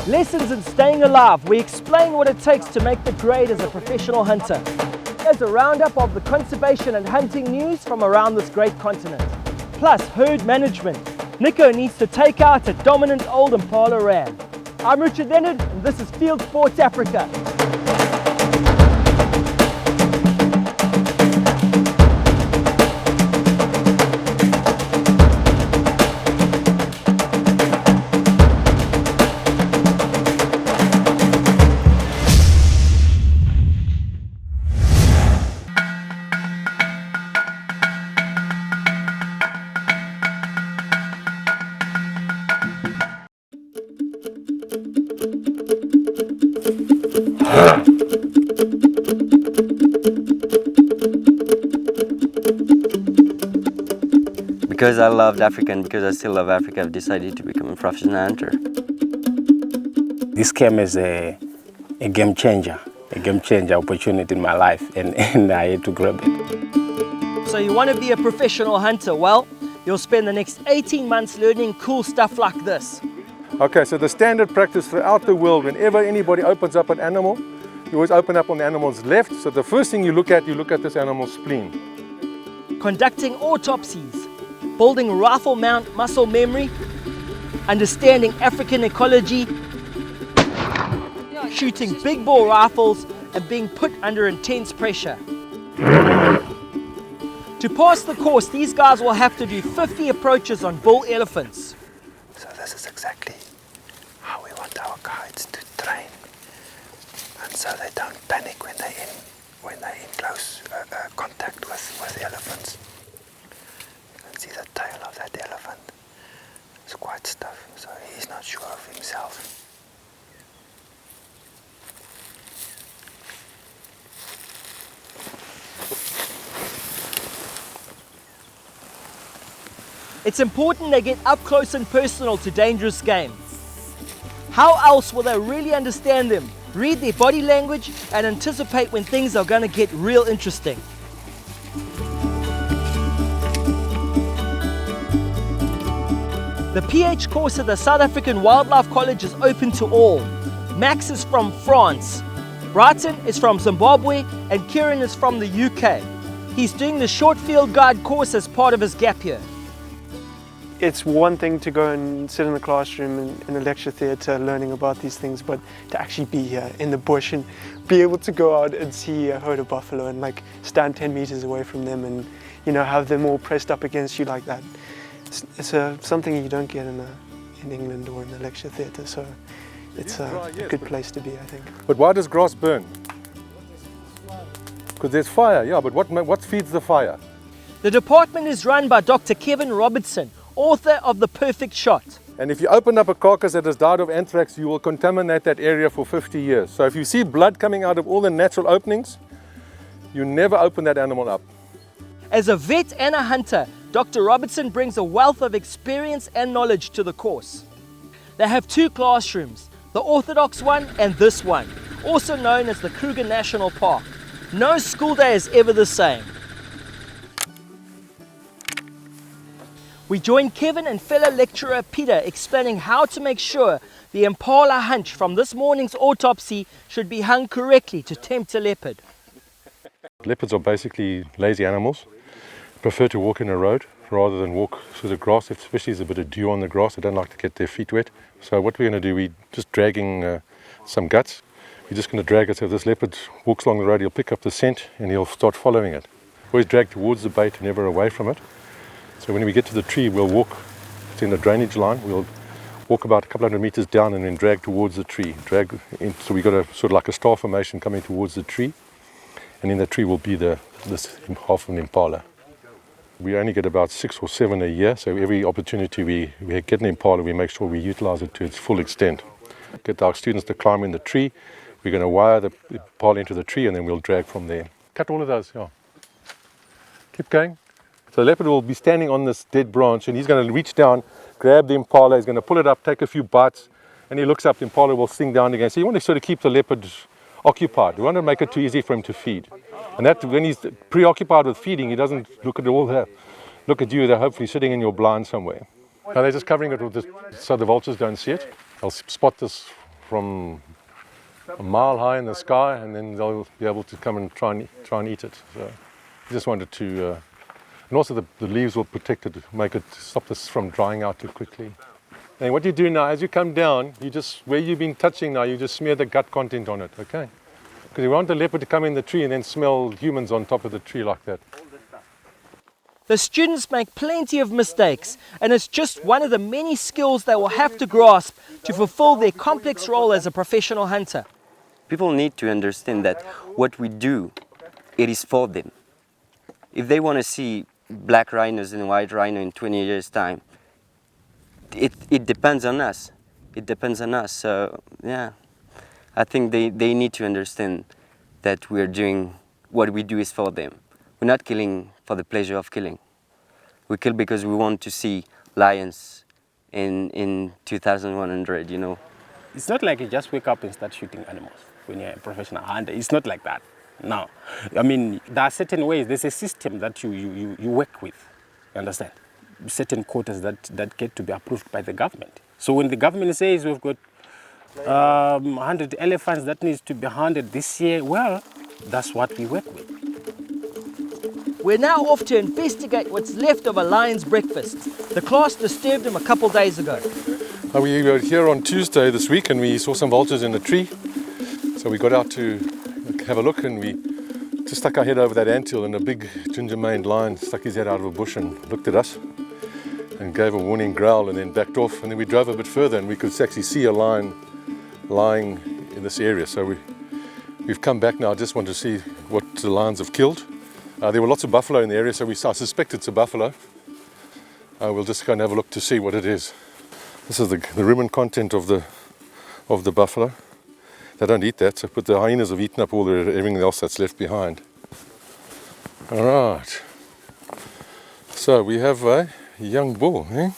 Lessons in staying alive. We explain what it takes to make the grade as a professional hunter. Here's a roundup of the conservation and hunting news from around this great continent. Plus herd management. Nico needs to take out a dominant old Impala ram. I'm Richard Leonard and this is Fieldsports Africa. Because I loved Africa and because I still love Africa, I've decided to become a professional hunter. This came as a game changer opportunity in my life, and I had to grab it. So you want to be a professional hunter? Well, you'll spend the next 18 months learning cool stuff like this. Okay, so the standard practice throughout the world, whenever anybody opens up an animal, you always open up on the animal's left. So the first thing you look at this animal's spleen. Conducting autopsies, building rifle mount muscle memory, understanding African ecology, shooting big bore rifles and being put under intense pressure. To pass the course, these guys will have to do 50 approaches on bull elephants. So this is exactly how we want our guides to train, and so they don't panic when they're in close contact with elephants. You can see the tail of that elephant. It's quite stiff, so he's not sure of himself. It's important they get up close and personal to dangerous game. How else will they really understand them, read their body language and anticipate when things are going to get real interesting? The PH course at the South African Wildlife College is open to all. Max is from France, Brighton is from Zimbabwe and Kieran is from the UK. He's doing the short field guide course as part of his gap year. It's one thing to go and sit in the classroom in a lecture theatre learning about these things, but to actually be here in the bush and be able to go out and see a herd of buffalo and like stand 10 meters away from them and, you know, have them all pressed up against you like that. It's something you don't get in England or in the lecture theatre, so it's a good place to be, I think. But why does grass burn? Because there's fire, yeah, but what feeds the fire? The department is run by Dr. Kevin Robertson, author of The Perfect Shot. And if you open up a carcass that has died of anthrax, you will contaminate that area for 50 years. So if you see blood coming out of all the natural openings, you never open that animal up. As a vet and a hunter, Dr. Robertson brings a wealth of experience and knowledge to the course. They have two classrooms, the orthodox one and this one, also known as the Kruger National Park. No school day is ever the same. We join Kevin and fellow lecturer Peter explaining how to make sure the Impala hunch from this morning's autopsy should be hung correctly to tempt a leopard. Leopards are basically lazy animals, prefer to walk in a road rather than walk through the grass, especially if there's a bit of dew on the grass. They don't like to get their feet wet. So what we're going to do, we're just dragging some guts. We're just going to drag it so if this leopard walks along the road, he'll pick up the scent and he'll start following it. Always drag towards the bait and never away from it. So when we get to the tree, we'll walk, it's in a drainage line, we'll walk about a couple hundred meters down and then drag towards the tree. Drag in, so we've got a sort of like a star formation coming towards the tree, and in the tree will be this half of an impala. We only get about 6 or 7 a year, so every opportunity we get an impala, we make sure we utilize it to its full extent. Get our students to climb in the tree, we're going to wire the impala into the tree and then we'll drag from there. Cut all of those, yeah. Keep going. So the leopard will be standing on this dead branch and he's going to reach down, grab the impala, he's going to pull it up, take a few bites, and he looks up, the impala will sink down again. So you want to sort of keep the leopard occupied. You want to make it too easy for him to feed. And that when he's preoccupied with feeding, he doesn't look at all that. Look at you, they're hopefully sitting in your blind somewhere. Now they're just covering it with this so the vultures don't see it. they'll spot this from a mile high in the sky, and then they'll be able to come and try and eat it. So we just wanted to, and also the leaves will protect it, stop this from drying out too quickly. And what you do now, as you come down, where you've been touching now, you just smear the gut content on it, okay? Because you want the leopard to come in the tree and then smell humans on top of the tree like that. The students make plenty of mistakes, and it's just one of the many skills they will have to grasp to fulfill their complex role as a professional hunter. People need to understand that what we do, it is for them. If they want to see black rhinos and white rhino in 20 years' time, it depends on us. It depends on us. So, yeah, I think they need to understand that we're doing what we do is for them. We're not killing for the pleasure of killing. We kill because we want to see lions in 2100, you know. It's not like you just wake up and start shooting animals when you're a professional hunter. It's not like that. No. I mean, there are certain ways. There's a system that you work with. You understand? Certain quotas that get to be approved by the government. So when the government says we've got 100 elephants that needs to be hunted this year, well, that's what we work with. We're now off to investigate what's left of a lion's breakfast. The class disturbed him a couple days ago. We were here on Tuesday this week and we saw some vultures in a tree. So we got out to have a look, and we just stuck our head over that anthill, and a big ginger-maned lion stuck his head out of a bush and looked at us and gave a warning growl and then backed off. And then we drove a bit further and we could actually see a lion lying in this area. So we've come back now. I just want to see what the lions have killed. There were lots of buffalo in the area, so I suspect it's a buffalo. We'll just go and have a look to see what it is. This is the rumen content of the buffalo. They don't eat that, but the hyenas have eaten up everything else that's left behind. All right. So we have a young bull. Eh?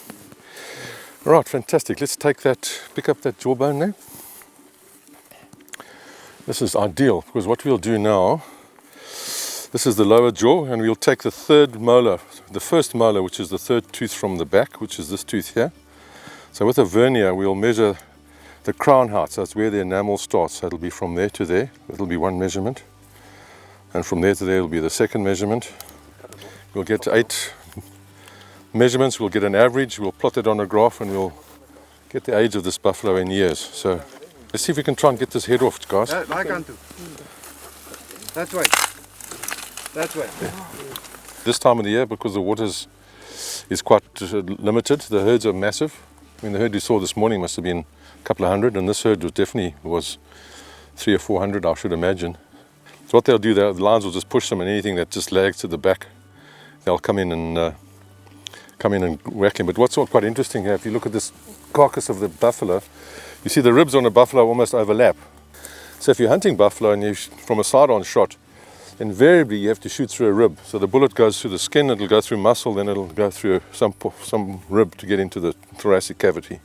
All right, fantastic. Let's pick up that jawbone there. This is ideal, because what we'll do now, this is the lower jaw, and we'll take the third molar, the first molar, which is the third tooth from the back, which is this tooth here. So with a vernier, we'll measure the crown height, so that's where the enamel starts. So it'll be from there to there. It'll be one measurement. And from there to there will be the second measurement. We'll get 8 measurements, we'll get an average, we'll plot it on a graph, and we'll get the age of this buffalo in years. So let's see if we can try and get this head off, guys. That's way. That's way. This time of the year, because the water is quite limited, the herds are massive. I mean, the herd you saw this morning must have been a couple of hundred, and this herd was definitely 300 or 400, I should imagine. So what they'll do, the lions will just push them, and anything that just lags to the back, they'll come in and whack him. But what's all quite interesting here, if you look at this carcass of the buffalo, you see the ribs on a buffalo almost overlap. So if you're hunting buffalo and you from a side-on shot, invariably you have to shoot through a rib. So the bullet goes through the skin, it'll go through muscle, then it'll go through some rib to get into the thoracic cavity.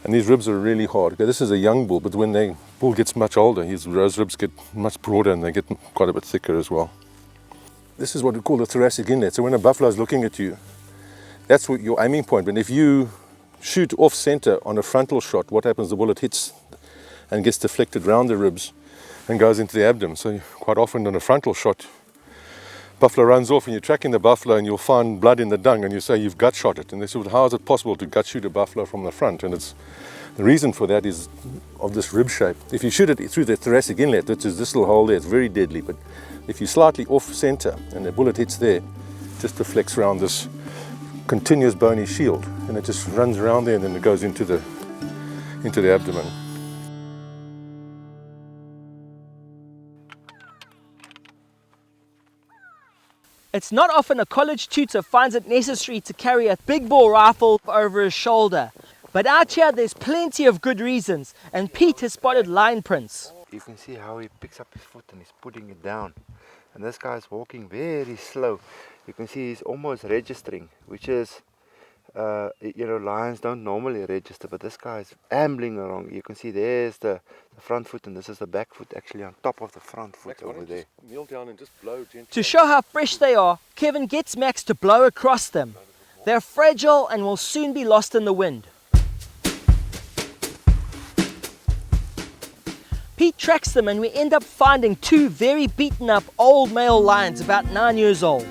And these ribs are really hard. Okay, this is a young bull, but when the bull gets much older, those ribs get much broader and they get quite a bit thicker as well. This is what we call the thoracic inlet. So when a buffalo is looking at you, that's what your aiming point. But if you shoot off center on a frontal shot, what happens? The bullet hits and gets deflected round the ribs and goes into the abdomen. So quite often on a frontal shot, buffalo runs off and you're tracking the buffalo and you'll find blood in the dung and you say you've gut shot it. And they say, well, how is it possible to gut shoot a buffalo from the front? And the reason for that is of this rib shape. If you shoot it through the thoracic inlet, which is this little hole there, it's very deadly. But if you're slightly off center and the bullet hits there, it just deflects around this continuous bony shield, and it just runs around there and then it goes into the abdomen. It's not often a college tutor finds it necessary to carry a big bore rifle over his shoulder. But out here there's plenty of good reasons, and Pete has spotted lion prints. You can see how he picks up his foot and he's putting it down. And this guy's walking very slow. You can see he's almost registering, which is, lions don't normally register, but this guy is ambling along. You can see there's the front foot, and this is the back foot actually on top of the front foot over there. Kneel down and just blow gently. To show how fresh they are, Kevin gets Max to blow across them. They're fragile and will soon be lost in the wind. Pete tracks them and we end up finding two very beaten up old male lions about 9 years old.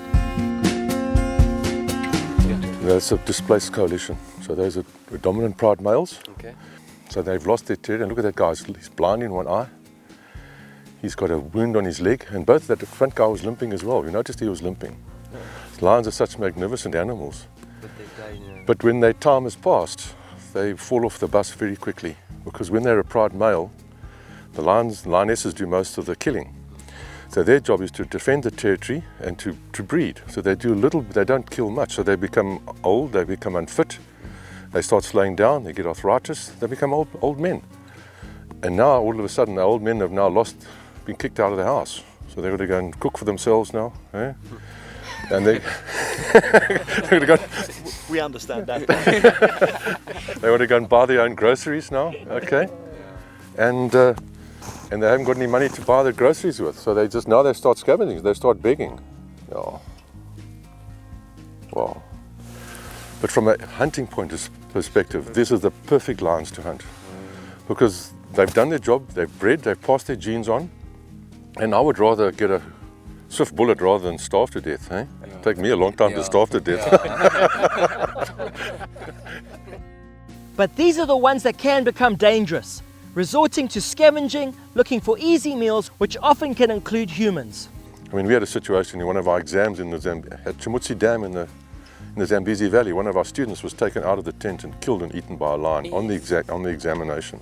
That's a displaced coalition. So those are dominant pride males. Okay. So they've lost their territory. And look at that guy, he's blind in one eye. He's got a wound on his leg, and both that the front guy was limping as well. You noticed he was limping. Yeah. Lions are such magnificent animals. But when their time has passed, they fall off the bus very quickly, because when they're a pride male, the lionesses do most of the killing. So their job is to defend the territory and to breed. So they do little, they don't kill much. So they become old, they become unfit, they start slowing down, they get arthritis, they become old men. And now all of a sudden the old men have now been kicked out of the house. So they've got to go and cook for themselves now. Eh? And they're going to go. We understand that. They want to go and buy their own groceries now, okay? And they haven't got any money to buy their groceries with, so they start scavenging, they start begging. Oh. Wow. But from a hunting point of perspective, this is the perfect lions to hunt, because they've done their job, they've bred, they've passed their genes on, and I would rather get a swift bullet rather than starve to death. Eh? It'd take me a long time to starve to death. But these are the ones that can become dangerous, resorting to scavenging, looking for easy meals, which often can include humans. I mean, we had a situation in one of our exams at Chimutsi Dam in the Zambezi Valley. One of our students was taken out of the tent and killed and eaten by a lion on the examination.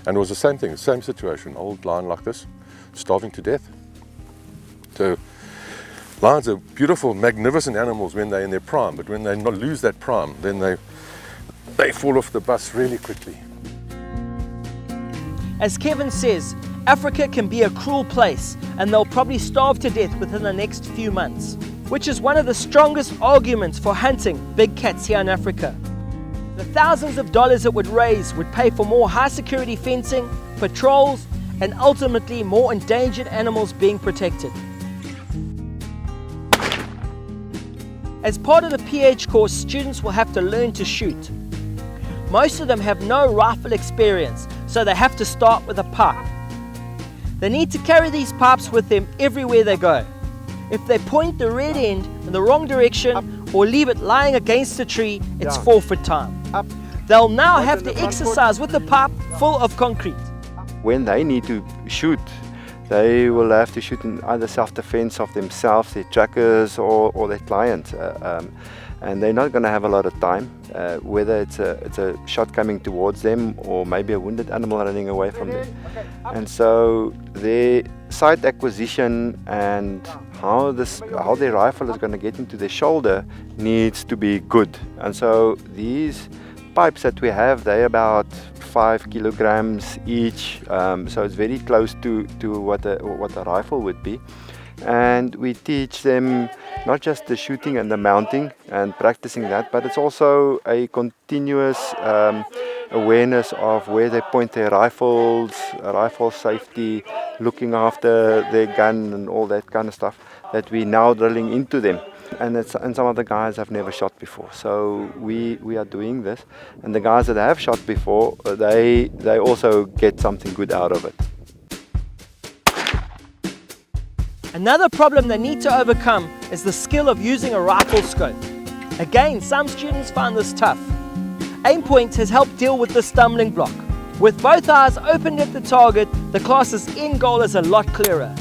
And it was the same thing, the same situation, old lion like this, starving to death. So lions are beautiful, magnificent animals when they're in their prime, but when they lose that prime, then they fall off the bus really quickly. As Kevin says, Africa can be a cruel place, and they'll probably starve to death within the next few months, which is one of the strongest arguments for hunting big cats here in Africa. The thousands of dollars it would raise would pay for more high security fencing, patrols, and ultimately more endangered animals being protected. As part of the PH course, students will have to learn to shoot. Most of them have no rifle experience, so they have to start with a pipe. They need to carry these pipes with them everywhere they go. If they point the red end in the wrong direction or leave it lying against a tree, it's forfeit time. They'll now have to exercise with the pipe full of concrete. When they need to shoot, they will have to shoot in either self-defense of themselves, their trackers, or their clients. And they're not going to have a lot of time, whether it's a shot coming towards them or maybe a wounded animal running away from them. And so their sight acquisition and how their rifle is going to get into their shoulder needs to be good. And so these pipes that we have, they're about 5 kilograms each, so it's very close to what a rifle would be. And we teach them not just the shooting and the mounting and practicing that, but it's also a continuous awareness of where they point their rifles, rifle safety, looking after their gun and all that kind of stuff that we're now drilling into them. And some of the guys have never shot before, so we are doing this. And the guys that have shot before, they also get something good out of it. Another problem they need to overcome is the skill of using a rifle scope. Again, some students find this tough. Aimpoint has helped deal with this stumbling block. With both eyes opened at the target, the class's end goal is a lot clearer.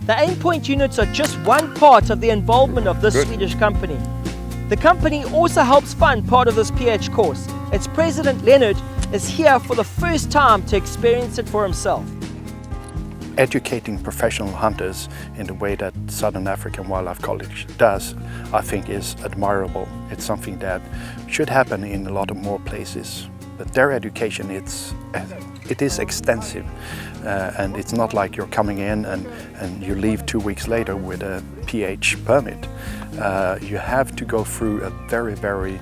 The Aimpoint units are just one part of the involvement of this Swedish company. The company also helps fund part of this PH course. Its president, Leonard, is here for the first time to experience it for himself. Educating professional hunters in the way that Southern African Wildlife College does, I think is admirable. It's something that should happen in a lot of more places. But their education, it is extensive, and it's not like you're coming in and you leave 2 weeks later with a PH permit. You have to go through a very, very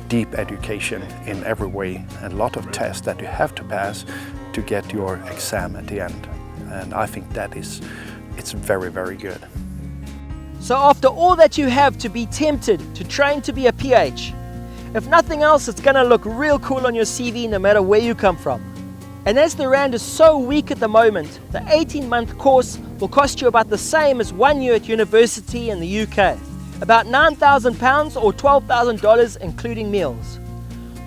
deep education in every way, and a lot of tests that you have to pass to get your exam at the end. And I think it's very, very good. So after all that you have to be tempted to train to be a PH, if nothing else, it's going to look real cool on your CV no matter where you come from. And as the rand is so weak at the moment, the 18-month course will cost you about the same as 1 year at university in the UK. About £9,000 or $12,000 including meals.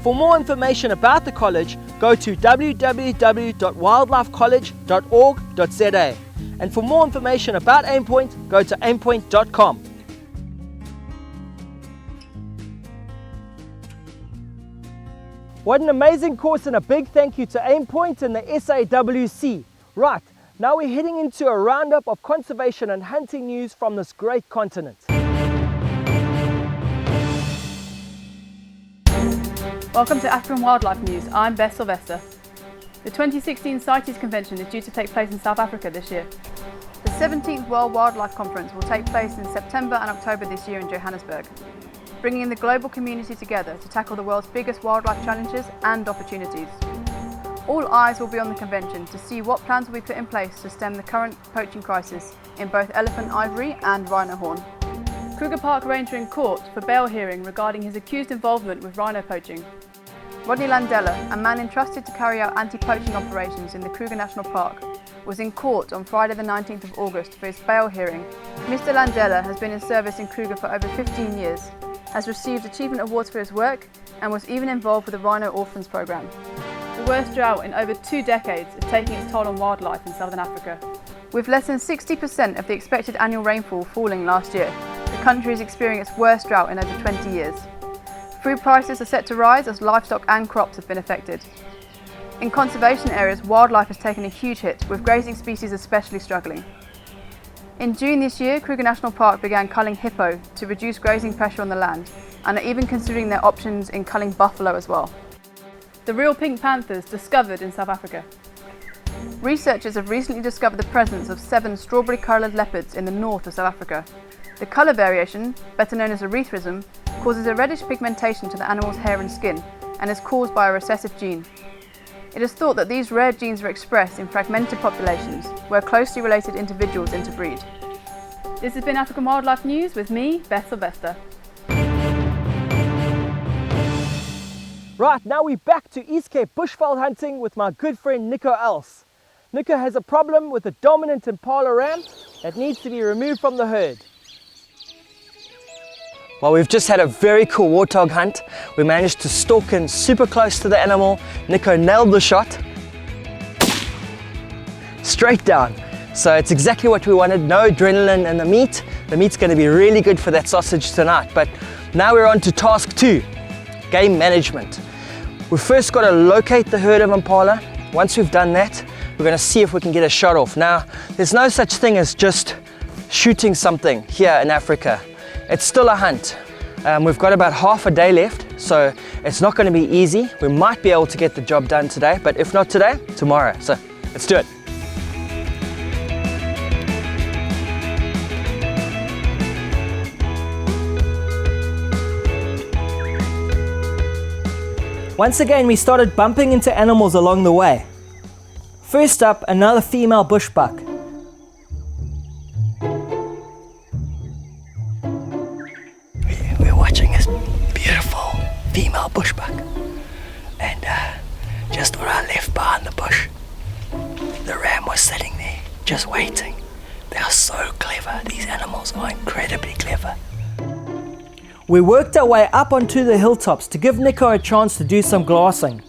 For more information about the college, go to www.wildlifecollege.org.za. And for more information about Aimpoint, go to aimpoint.com. What an amazing course, and a big thank you to Aimpoint and the SAWC. Right, now we're heading into a roundup of conservation and hunting news from this great continent. Welcome to African Wildlife News. I'm Beth Sylvester. The 2016 CITES Convention is due to take place in South Africa this year. The 17th World Wildlife Conference will take place in September and October this year in Johannesburg, bringing the global community together to tackle the world's biggest wildlife challenges and opportunities. All eyes will be on the convention to see what plans will be put in place to stem the current poaching crisis in both elephant ivory and rhino horn. Kruger Park Ranger in court for bail hearing regarding his accused involvement with rhino poaching. Rodney Landella, a man entrusted to carry out anti-poaching operations in the Kruger National Park, was in court on Friday the 19th of August for his bail hearing. Mr. Landella has been in service in Kruger for over 15 years, has received achievement awards for his work, and was even involved with the Rhino Orphans programme. The worst drought in over 2 decades is taking its toll on wildlife in southern Africa. With less than 60% of the expected annual rainfall falling last year, the country is experiencing its worst drought in over 20 years. Food prices are set to rise as livestock and crops have been affected. In conservation areas, wildlife has taken a huge hit, with grazing species especially struggling. In June this year, Kruger National Park began culling hippo to reduce grazing pressure on the land, and are even considering their options in culling buffalo as well. The real pink panthers discovered in South Africa. Researchers have recently discovered the presence of 7 strawberry-coloured leopards in the north of South Africa. The colour variation, better known as erythrism, causes a reddish pigmentation to the animal's hair and skin, and is caused by a recessive gene. It is thought that these rare genes are expressed in fragmented populations, where closely related individuals interbreed. This has been African Wildlife News with me, Beth Sylvester. Right, now we're back to East Cape bushveld hunting with my good friend Nico Els. Nico has a problem with a dominant Impala ram that needs to be removed from the herd. Well, we've just had a very cool warthog hunt. We managed to stalk in super close to the animal. Nico nailed the shot. Straight down. So it's exactly what we wanted. No adrenaline in the meat. The meat's going to be really good for that sausage tonight. But now we're on to task 2, game management. We've first got to locate the herd of Impala. Once we've done that, we're going to see if we can get a shot off. Now, there's no such thing as just shooting something here in Africa. It's still a hunt. We've got about half a day left, so it's not going to be easy. We might be able to get the job done today, but if not today, tomorrow. So let's do it. Once again, we started bumping into animals along the way. First up, another female bushbuck. Female bushbuck, and just where I left behind the bush, the ram was sitting there just waiting. They are so clever. These animals are incredibly clever. We worked our way up onto the hilltops to give Nico a chance to do some glassing.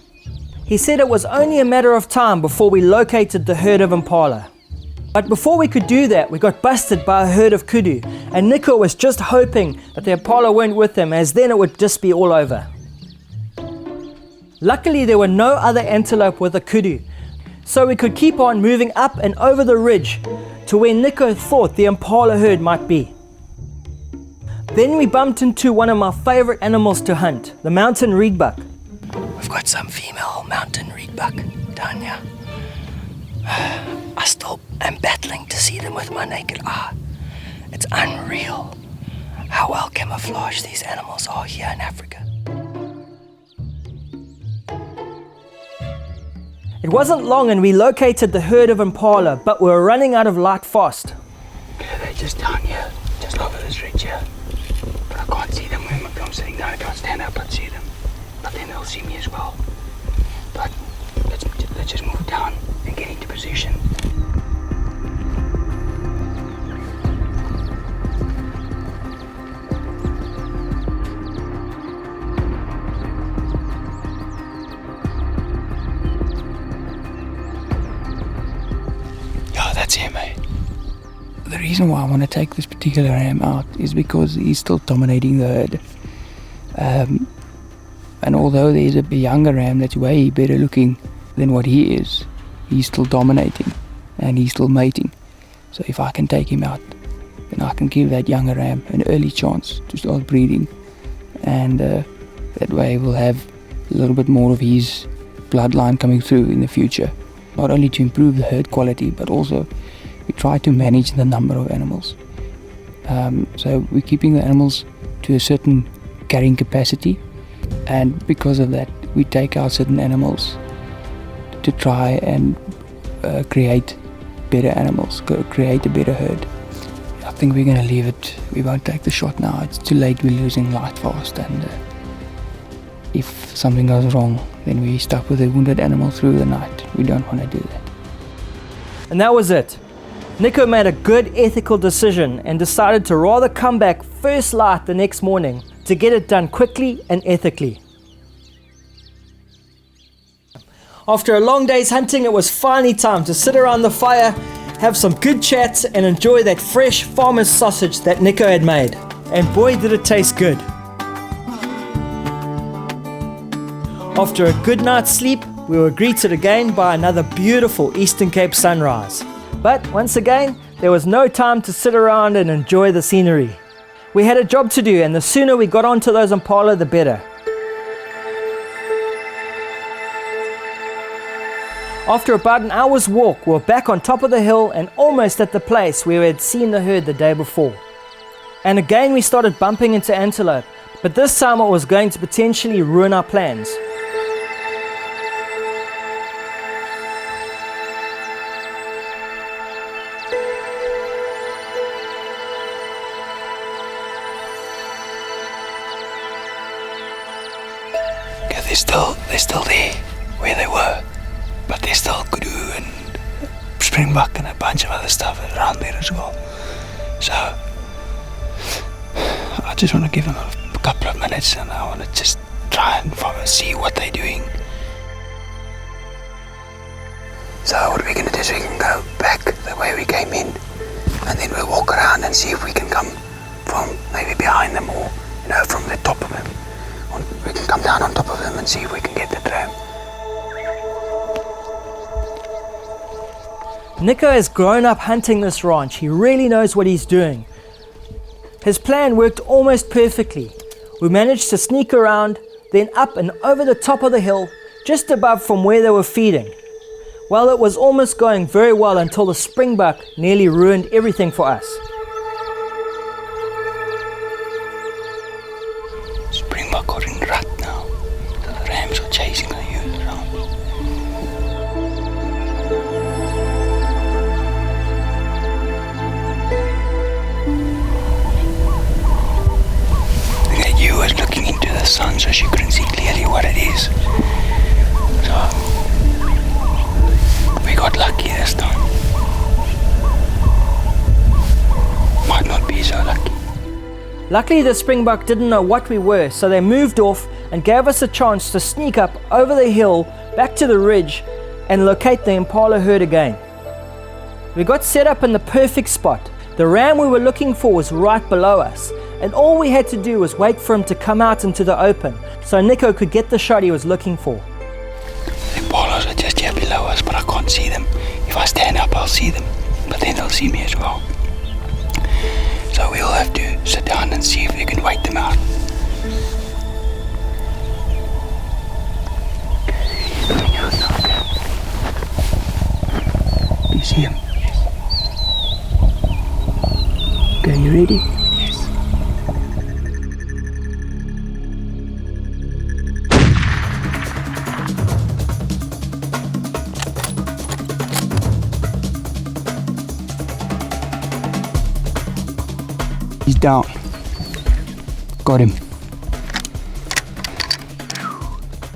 He said it was only a matter of time before we located the herd of Impala. But before we could do that, we got busted by a herd of kudu, and Nico was just hoping that the Impala weren't with them, as then it would just be all over. Luckily, there were no other antelope with a kudu, so we could keep on moving up and over the ridge to where Nico thought the Impala herd might be. Then we bumped into one of my favorite animals to hunt, the mountain reedbuck. We've got some female mountain reedbuck down here. I still am battling to see them with my naked eye. It's unreal how well camouflaged these animals are here in Africa. It wasn't long and we located the herd of Impala, but we were running out of light fast. Okay, they're just down here, just over this ridge here. But I can't see them when I'm sitting down. I can't stand up and see them. But then they'll see me as well. But let's just move. position. Yeah, that's him, eh? The reason why I want to take this particular ram out is because he's still dominating the herd. And although there's a younger ram that's way better looking than what he is, he's still dominating and he's still mating. So if I can take him out, then I can give that younger ram an early chance to start breeding, and that way we'll have a little bit more of his bloodline coming through in the future. Not only to improve the herd quality, but also we try to manage the number of animals. So we're keeping the animals to a certain carrying capacity, and because of that we take out certain animals to try and create better animals, create a better herd. I think we're going to leave it. We won't take the shot now. It's too late. We're losing light fast, and if something goes wrong, then we're stuck with a wounded animal through the night. We don't want to do that. And that was it. Nico made a good ethical decision and decided to rather come back first light the next morning to get it done quickly and ethically. After a long day's hunting, it was finally time to sit around the fire, have some good chats, and enjoy that fresh farmer's sausage that Nico had made. And boy, did it taste good. After a good night's sleep, we were greeted again by another beautiful Eastern Cape sunrise. But once again, there was no time to sit around and enjoy the scenery. We had a job to do, and the sooner we got onto those Impala, the better. After about an hour's walk, we were back on top of the hill and almost at the place where we had seen the herd the day before. And again we started bumping into antelope, but this time it was going to potentially ruin our plans. Okay, they're still there where they were. But there's still kudu and springbuck and a bunch of other stuff around there as well. So I just want to give them a couple of minutes, and I want to just try and see what they're doing. So what we're going to do is we can go back the way we came in, and then we'll walk around and see if we can come from maybe behind them, or from the top of them. We can come down on top of them and see if we can get the ram. Nico has grown up hunting this ranch. He really knows what he's doing. His plan worked almost perfectly. We managed to sneak around, then up and over the top of the hill, just above from where they were feeding. Well, it was almost going very well until the springbuck nearly ruined everything for us. Springbuck are in rut now, so the rams are chasing the ewes around. You was looking into the sun so she couldn't see clearly what it is. So we got lucky this time. Might not be so lucky. Luckily the springbuck didn't know what we were, so they moved off and gave us a chance to sneak up over the hill back to the ridge and locate the Impala herd again. We got set up in the perfect spot. The ram we were looking for was right below us, and all we had to do was wait for him to come out into the open so Nico could get the shot he was looking for. The Impalas are just here below us, but I can't see them. If I stand up, I'll see them, but then they'll see me as well. So we'll have to sit down and see if we can wait them out. Do you see him? Yes. Okay, you ready? Yes. He's down. Got him.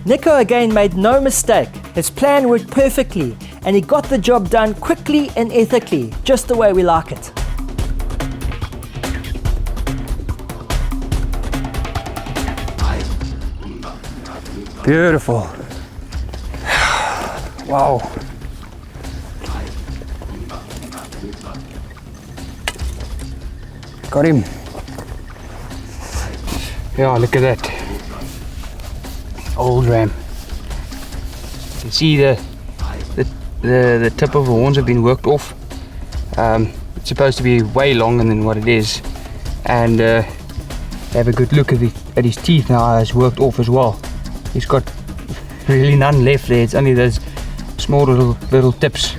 Nico again made no mistake. His plan worked perfectly and he got the job done quickly and ethically, just the way we like it. Beautiful. Wow. Got him. Yeah, look at that. Old ram. You can see the tip of the horns have been worked off. It's supposed to be way longer than what it is. And have a good look at his teeth now. It's worked off as well. He's got really none left there. It's only those small little tips.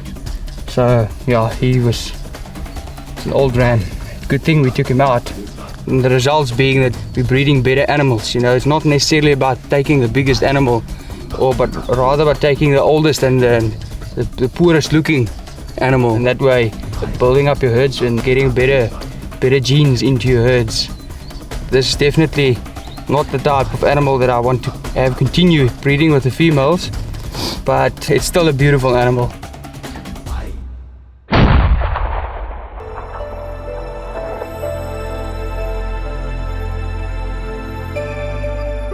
So yeah, it's an old ram. Good thing we took him out. And the results being that we're breeding better animals. You know, it's not necessarily about taking the biggest animal, but rather about taking the oldest and the poorest looking animal. And that way, building up your herds and getting better genes into your herds. This is definitely not the type of animal that I want to have continue breeding with the females, but it's still a beautiful animal.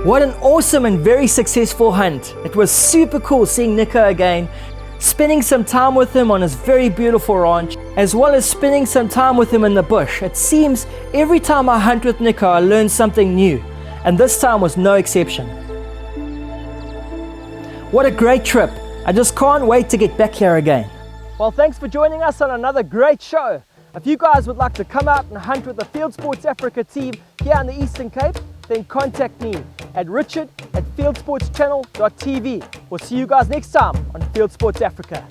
What an awesome and very successful hunt. It was super cool seeing Nico again, spending some time with him on his very beautiful ranch, as well as spending some time with him in the bush. It seems every time I hunt with Nico I learn something new, and this time was no exception. What a great trip. I just can't wait to get back here again. Well, thanks for joining us on another great show. If you guys would like to come out and hunt with the Fieldsports Africa team here in the Eastern Cape, then contact me at richard@fieldsportschannel.tv. We'll see you guys next time on Fieldsports Africa.